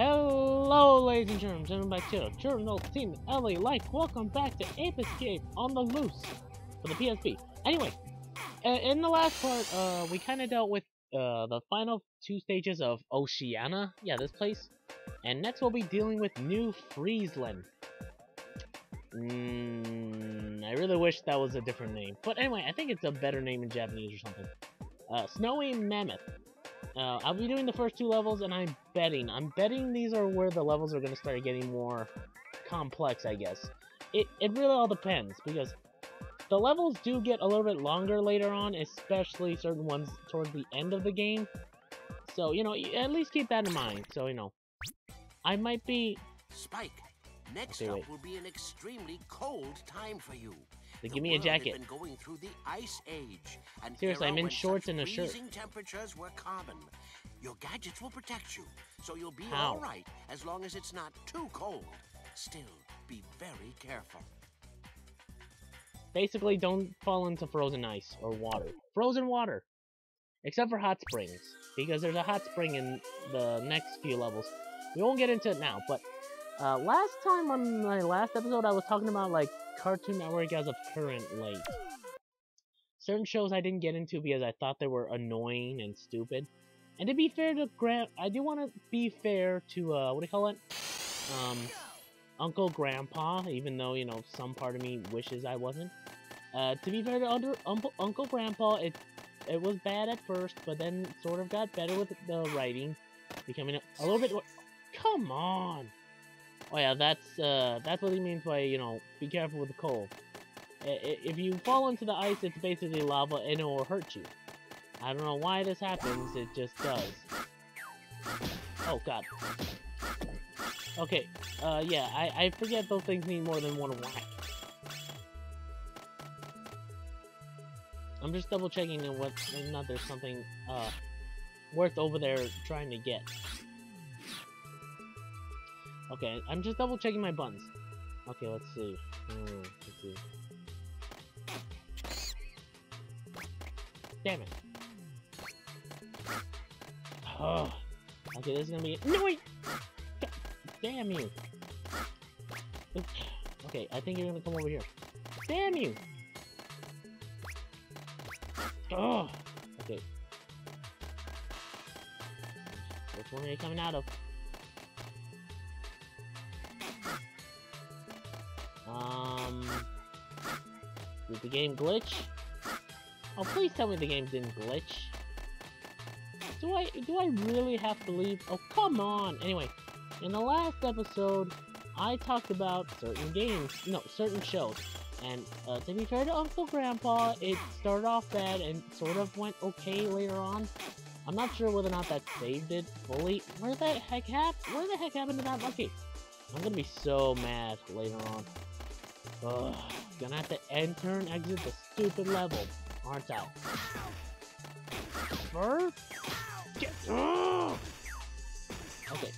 Hello, ladies and gentlemen, back to Journal Team LA Life. Welcome back to Ape Escape on the Loose for the PSP. Anyway, in the last part, we kind of dealt with the final two stages of Oceania. Yeah, this place. And next we'll be dealing with New Friesland. I really wish that was a different name. But anyway, I think it's a better name in Japanese or something. Snowy Mammoth. I'll be doing the first two levels, and I'm betting these are where the levels are going to start getting more complex, I guess. It really all depends, because the levels do get a little bit longer later on, especially certain ones towards the end of the game. So, you know, at least keep that in mind. So, you know, I might be... Spike, next up will be an extremely cold time for you. Give me a jacket. Been going through the ice age, and seriously, I'm in shorts and a shirt. Freezing temperatures were common. Your gadgets will protect you, so you'll be How? all right as long as it's not too cold. Still, be very careful. Basically, don't fall into frozen ice or water. Frozen water! Except for hot springs, because there's a hot spring in the next few levels. We won't get into it now, but last time on my last episode, I was talking about, like, Cartoon Network as of currently. Certain shows I didn't get into because I thought they were annoying and stupid. And to be fair to I do want to be fair to, what do you call it? Uncle Grandpa, even though, you know, some part of me wishes I wasn't. To be fair to Uncle Grandpa, it was bad at first, but then sort of got better with the writing, becoming a little bit more... Come on! Oh yeah, that's what he means by, you know, be careful with the cold. If you fall into the ice, it's basically lava and it will hurt you. I don't know why this happens, it just does. Oh god. Okay, yeah, I forget those things need more than one whack. I'm just double checking whether or not there's something, worth over there trying to get. Okay, I'm just double checking my buttons. Okay, let's see. Let's see. Damn it. Oh. Okay, this is gonna be it. No, wait! God damn you. Okay, I think you're gonna come over here. Damn you! Oh. Okay. Which one are you coming out of? Did the game glitch? Oh, please tell me the game didn't glitch. Do I really have to leave? Oh, come on! Anyway, in the last episode, I talked about certain games, no, certain shows. And, to be fair to Uncle Grandpa, it started off bad and sort of went okay later on. I'm not sure whether or not that saved it fully. Where the heck happened to that monkey? I'm gonna be so mad later on. Ugh, gonna have to enter and exit the stupid level, aren't I? First, get okay.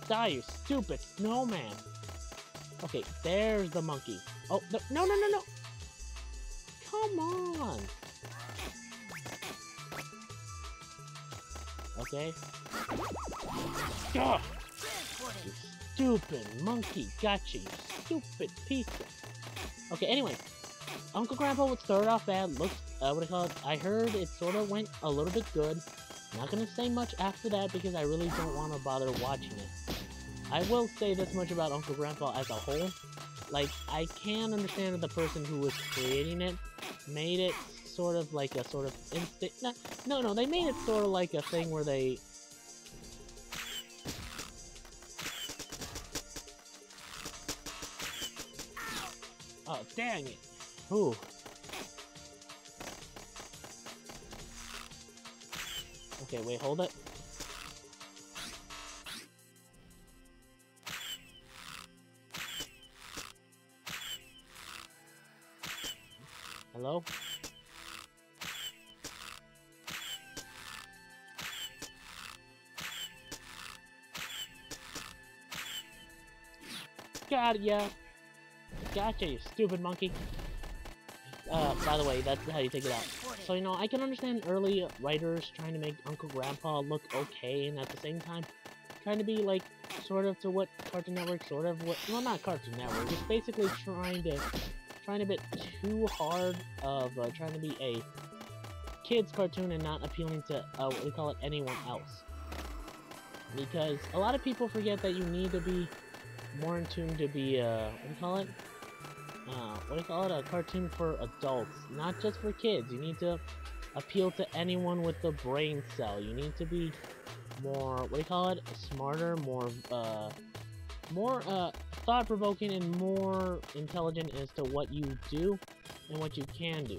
Die, you stupid snowman. Okay, there's the monkey. Oh, no. Come on. Okay. Ugh. Stupid monkey, gotcha, you stupid piece of... Okay, anyway, Uncle Grandpa would start off bad, what do you call it? I heard it sort of went a little bit good. Not gonna say much after that because I really don't want to bother watching it. I will say this much about Uncle Grandpa as a whole. Like, I can understand that the person who was creating it made it sort of like a sort of instant... No, they made it sort of like a thing where they... Oh, dang it. Ooh. Okay, wait, hold it. Hello? Got ya. Gotcha, you stupid monkey. By the way, that's how you take it out. So, you know, I can understand early writers trying to make Uncle Grandpa look okay, and at the same time, trying to be, like, sort of to what Cartoon Network, sort of what, well, not Cartoon Network, it's basically trying a bit too hard of trying to be a kid's cartoon and not appealing to, what we call it, anyone else. Because a lot of people forget that you need to be more in tune to be, what do you call it, a cartoon for adults, not just for kids. You need to appeal to anyone with the brain cell. You need to be more, smarter, more thought-provoking and more intelligent as to what you do and what you can do.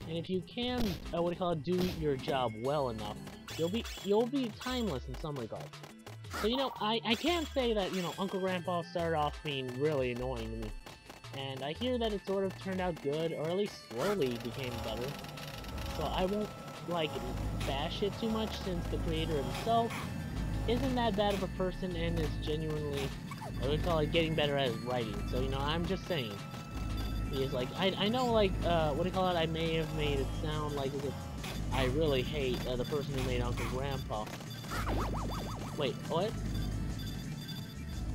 And if you can, do your job well enough, you'll be timeless in some regards. So, you know, I can't say that, you know, Uncle Grandpa started off being really annoying to me. And I hear that it sort of turned out good, or at least slowly became better. So I won't, like, bash it too much, since the creator himself isn't that bad of a person and is genuinely, getting better at writing. So, you know, I'm just saying. He is like, I know, like, I may have made it sound like as if I really hate the person who made Uncle Grandpa. Wait, what?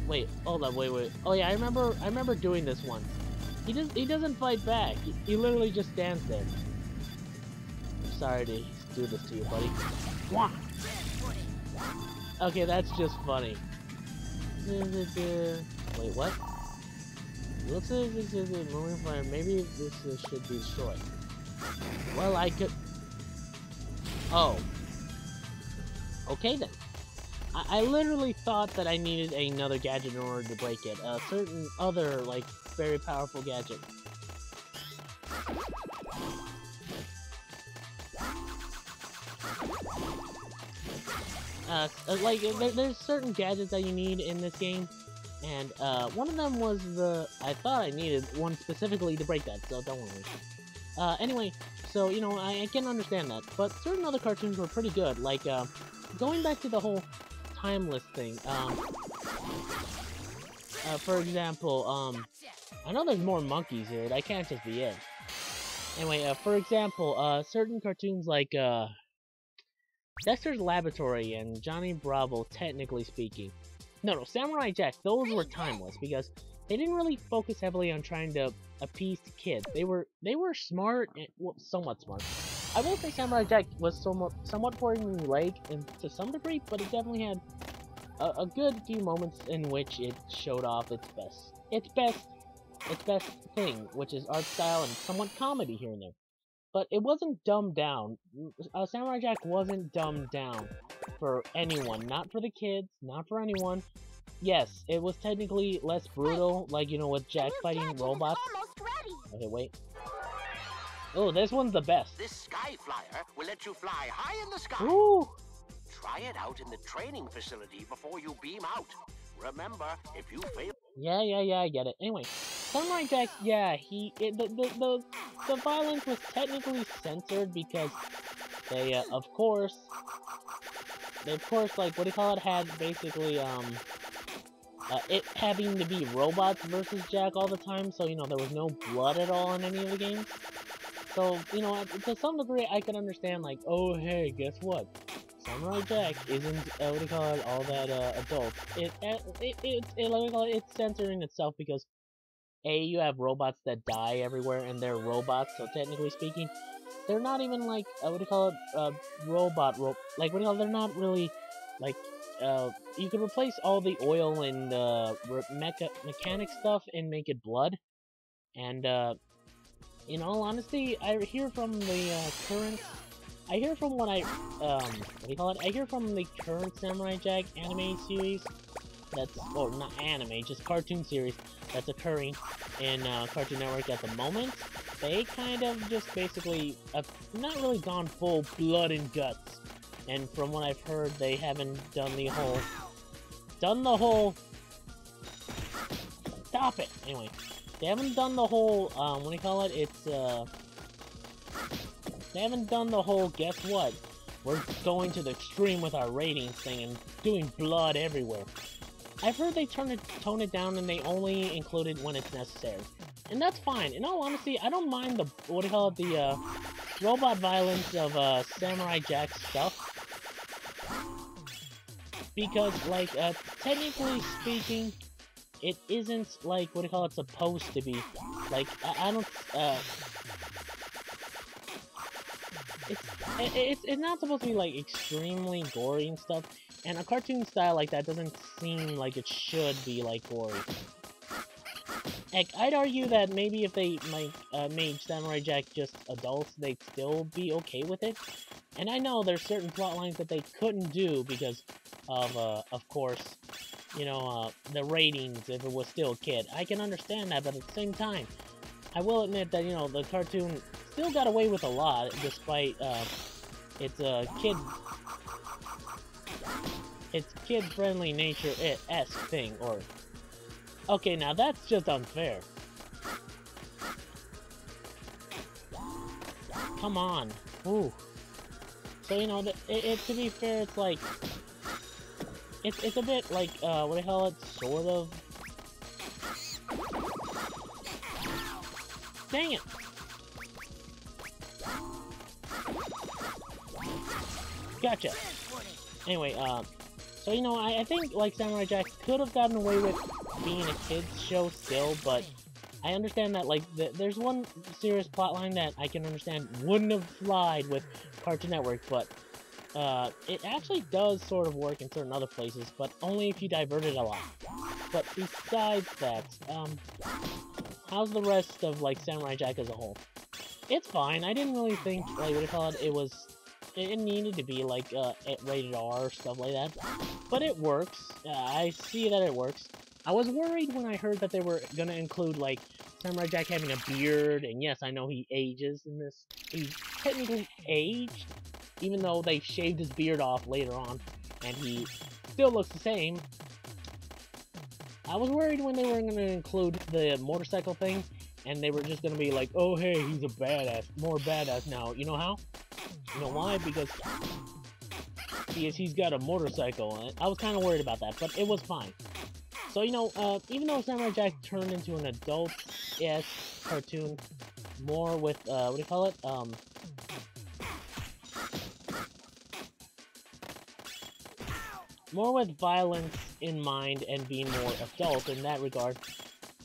Wait, hold on, wait. Oh yeah, I remember doing this once. He doesn't fight back. He literally just stands there. I'm sorry to do this to you, buddy. Mwah! Okay, that's just funny. Wait, what? Looks like this is a moving fire. Maybe this should be destroyed. Well, I could... Oh. Okay then. I literally thought that I needed another gadget in order to break it. A certain other, like, very powerful gadget. There's certain gadgets that you need in this game. And, one of them was I thought I needed one specifically to break that, so don't worry. Anyway, so, you know, I can understand that. But certain other cartoons were pretty good, like, going back to the whole timeless thing, for example, I know there's more monkeys here, that can't just be it. Anyway, for example, certain cartoons like, Dexter's Laboratory and Johnny Bravo, technically speaking. No, Samurai Jack, those were timeless, because they didn't really focus heavily on trying to appease the kids. They were smart, and, well, somewhat smart. I will say Samurai Jack was somewhat formulaic to some degree, but it definitely had a good few moments in which it showed off its best thing, which is art style and somewhat comedy here and there. But it wasn't dumbed down. Samurai Jack wasn't dumbed down for anyone, not for the kids, not for anyone. Yes, it was technically less brutal, like, you know, with Jack fighting robots. Okay, wait. Oh, this one's the best. This Sky Flyer will let you fly high in the sky. Ooh. Try it out in the training facility before you beam out. Remember, if you fail... Yeah, I get it. Anyway, Samurai Jack, yeah, the violence was technically censored because they, of course, like, had basically, it having to be robots versus Jack all the time, so, you know, there was no blood at all in any of the games. So, you know, to some degree, I can understand, like, oh, hey, guess what? Samurai Jack isn't, all that, adult. It's censoring itself because, A, you have robots that die everywhere, and they're robots, so technically speaking, they're not even, like, they're not really, like, you could replace all the oil and, mechanic stuff and make it blood, and, in all honesty, I hear from the, I hear from the current Samurai Jack anime series that's, or not anime, just cartoon series that's occurring in Cartoon Network at the moment. They kind of just basically have not really gone full blood and guts. And from what I've heard, they haven't done the whole, stop it! Anyway, they haven't done the whole, they haven't done the whole, guess what? We're going to the extreme with our ratings thing and doing blood everywhere. I've heard they tone it down and they only include it when it's necessary. And that's fine. In all honesty, I don't mind the, what do you call it, the, robot violence of, Samurai Jack's stuff. Because, like, technically speaking, it isn't, like, what do you call it, supposed to be. Like, I don't, it's not supposed to be, like, extremely gory and stuff. And a cartoon style like that doesn't seem like it should be, like, gory. Heck, I'd argue that maybe if they, like, made Samurai Jack just adults, they'd still be okay with it. And I know there's certain plot lines that they couldn't do because of course, you know, the ratings if it was still a kid. I can understand that, but at the same time, I will admit that, you know, the cartoon still got away with a lot, despite, its, kid-friendly nature-esque thing, or... Okay, now that's just unfair. Come on. Ooh. So, you know, to be fair, it's like... It's a bit like, what do you call it? Sort of... Dang it! Gotcha! Anyway, so, you know, I think, like, Samurai Jack could have gotten away with being a kid's show still, but I understand that, like, there's one serious plotline that I can understand wouldn't have flied with Cartoon Network, but, it actually does sort of work in certain other places, but only if you divert it a lot. But besides that, how's the rest of, like, Samurai Jack as a whole? It's fine. I didn't really think, like, what do you call it, it needed to be, like, rated R or stuff like that. But it works. I see that it works. I was worried when I heard that they were gonna include, like, Samurai Jack having a beard, and yes, I know he ages in this. He's technically aged, even though they shaved his beard off later on, and he still looks the same. I was worried when they were gonna include the motorcycle thing, and they were just gonna be like, oh hey, he's a badass, more badass now. You know how? You know why? Because he's got a motorcycle, and I was kind of worried about that, but it was fine. So, you know, even though Samurai Jack turned into an adult-esque cartoon, more with, what do you call it? More with violence in mind and being more adult in that regard,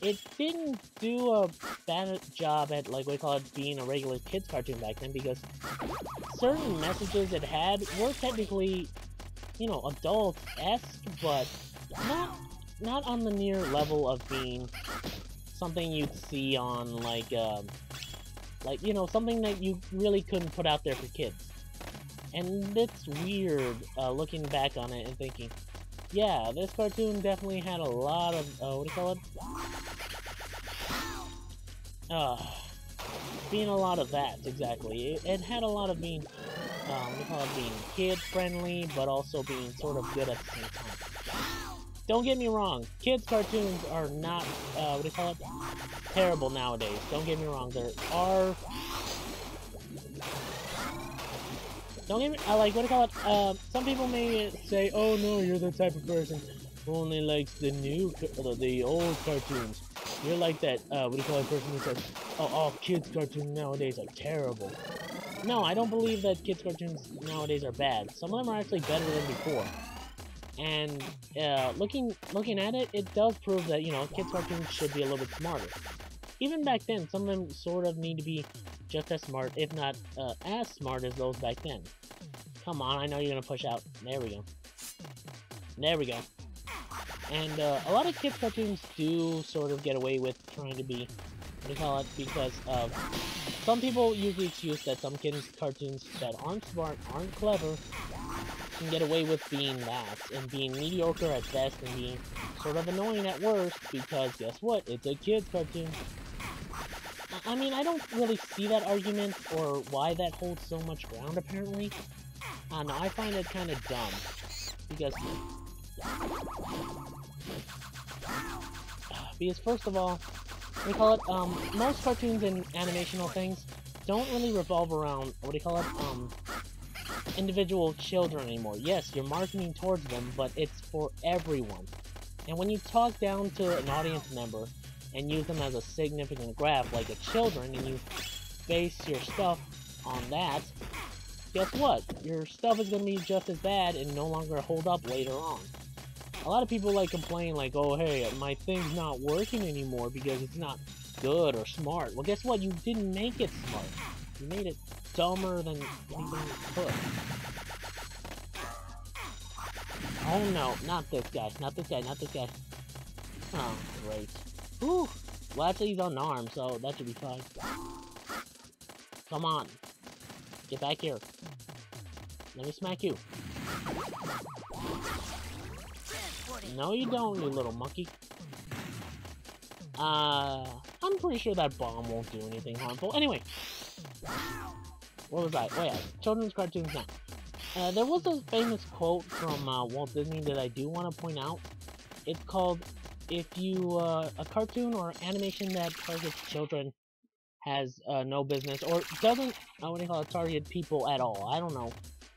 it didn't do a bad job at, like, what do you call it, being a regular kids cartoon back then, because certain messages it had were technically, you know, adult-esque, but not on the near level of being something you'd see on, like, you know, something that you really couldn't put out there for kids. And it's weird, looking back on it and thinking, yeah, this cartoon definitely had a lot of, what do you call it? Being a lot of that, exactly. It had a lot of being, what do you call it, being kid-friendly, but also being sort of good at the same time. Don't get me wrong, kids' cartoons are not, what do you call it, terrible nowadays. Don't get me wrong, there are... Don't get me, like, what do you call it, some people may say, oh no, you're the type of person who only likes the old cartoons. You're like that, what do you call it, person who says, oh, all kids' cartoons nowadays are terrible. No, I don't believe that kids' cartoons nowadays are bad. Some of them are actually better than before. And, looking at it, it does prove that, you know, kids' cartoons should be a little bit smarter. Even back then, some of them sort of need to be just as smart, if not, as smart as those back then. Come on, I know you're gonna push out. There we go. There we go. And, a lot of kids' cartoons do sort of get away with trying to be, what do you call it, because of... Some people use the excuse that some kids' cartoons that aren't smart, aren't clever, can get away with being that, and being mediocre at best, and being sort of annoying at worst, because guess what? It's a kid's cartoon. I mean, I don't really see that argument, or why that holds so much ground, apparently. No, I find it kind of dumb, because first of all, we call it, most cartoons and animational things don't really revolve around, what do you call it, individual children anymore. Yes, you're marketing towards them, but it's for everyone. And when you talk down to an audience member, and use them as a significant graph like a children, and you base your stuff on that, guess what? Your stuff is going to be just as bad and no longer hold up later on. A lot of people like complain like, oh hey, my thing's not working anymore because it's not good or smart. Well, guess what? You didn't make it smart. You made it dumber than anything you could. Oh no, not this guy, not this guy, not this guy. Oh, great. Whew. Well, actually he's unarmed, so that should be fine. Come on. Get back here. Let me smack you. No, you don't, you little monkey. I'm pretty sure that bomb won't do anything harmful. Anyway. What was I? Oh yeah, children's cartoons now. There was a famous quote from Walt Disney that I do want to point out. It's called, if you, a cartoon or animation that targets children has no business, or doesn't, what do you call it, target people at all. I don't know.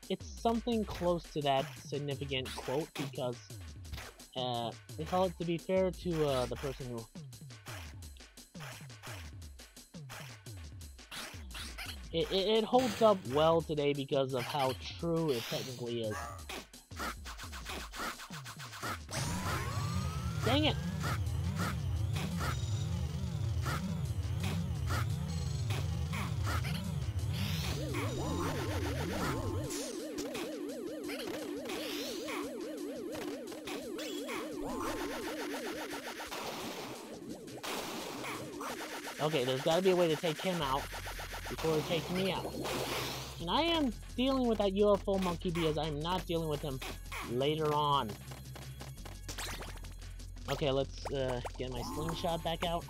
It's something close to that significant quote because they call it, to be fair to the person who... It holds up well today because of how true it technically is. Dang it! Okay, there's gotta be a way to take him out before he takes me out. And I am dealing with that UFO monkey because I'm not dealing with him later on. Okay, let's get my slingshot back out.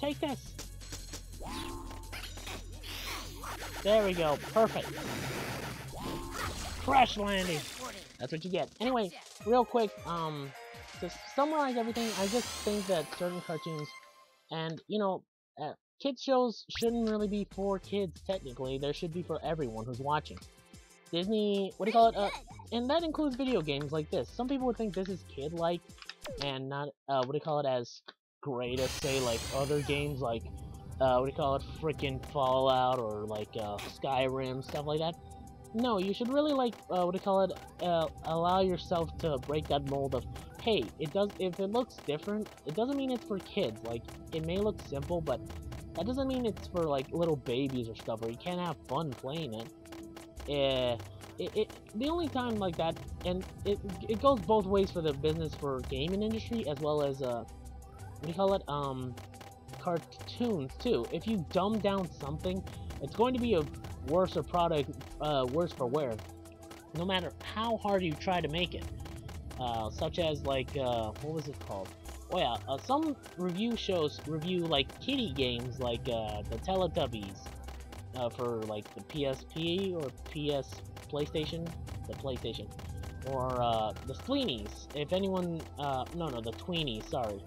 Take this! There we go, perfect. Crash landing! That's what you get. Anyway, real quick, to summarize everything, I just think that certain cartoons, and, you know, kids shows shouldn't really be for kids, technically. They should be for everyone who's watching. Disney, what do you call it? And that includes video games like this. Some people would think this is kid-like, and not, what do you call it, as great as, say, like, other games like, what do you call it, frickin' Fallout, or, like, Skyrim, stuff like that. No, you should really, like, what do you call it, allow yourself to break that mold of, hey, if it looks different, it doesn't mean it's for kids. Like, it may look simple, but that doesn't mean it's for, like, little babies or stuff, where you can't have fun playing it. The only time like that, and it goes both ways for the business for gaming industry, as well as, what do you call it, cartoons, too. If you dumb down something, it's going to be a worse product, worse for wear, no matter how hard you try to make it. Such as, like, what was it called? Oh yeah, some review shows review, like, kiddie games, like, the Teletubbies, for, like, the PSP, or PlayStation, or, the Spleenies, if anyone, no, the Tweenies, sorry.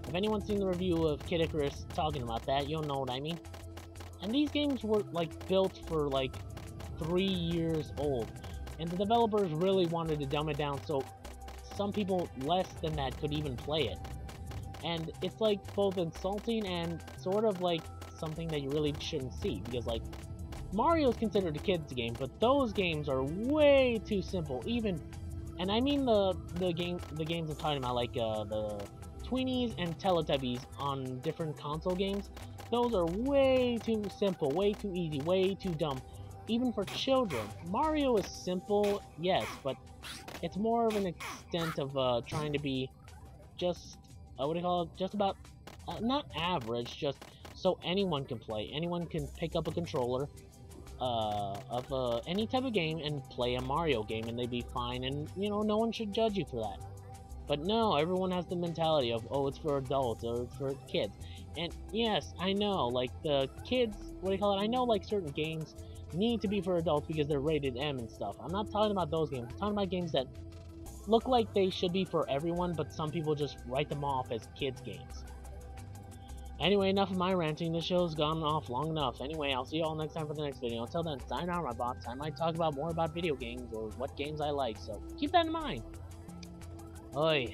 If anyone's seen the review of Kid Icarus talking about that, you'll know what I mean. And these games were, like, built for, like, 3 years old, and the developers really wanted to dumb it down so some people less than that could even play it. And it's, like, both insulting and sort of, like, something that you really shouldn't see, because, like, Mario is considered a kid's game, but those games are way too simple, even, and I mean the games I'm talking about, like, the Tweenies and Teletubbies on different console games. Those are way too simple, way too easy, way too dumb, even for children. Mario is simple, yes, but it's more of an extent of trying to be just, what do you call it, just about, not average, just so anyone can play. Anyone can pick up a controller of any type of game and play a Mario game, and they'd be fine, and, you know, no one should judge you for that. But no, everyone has the mentality of, oh, it's for adults, or it's for kids. And yes, I know, like, the kids, what do you call it, I know, like, certain games need to be for adults because they're rated M and stuff. I'm not talking about those games. I'm talking about games that look like they should be for everyone, but some people just write them off as kids games. Anyway, enough of my ranting. This show's gone off long enough. Anyway, I'll see you all next time for the next video. Until then, sign out, my bots. I might talk about more about video games or what games I like, so keep that in mind. Oi.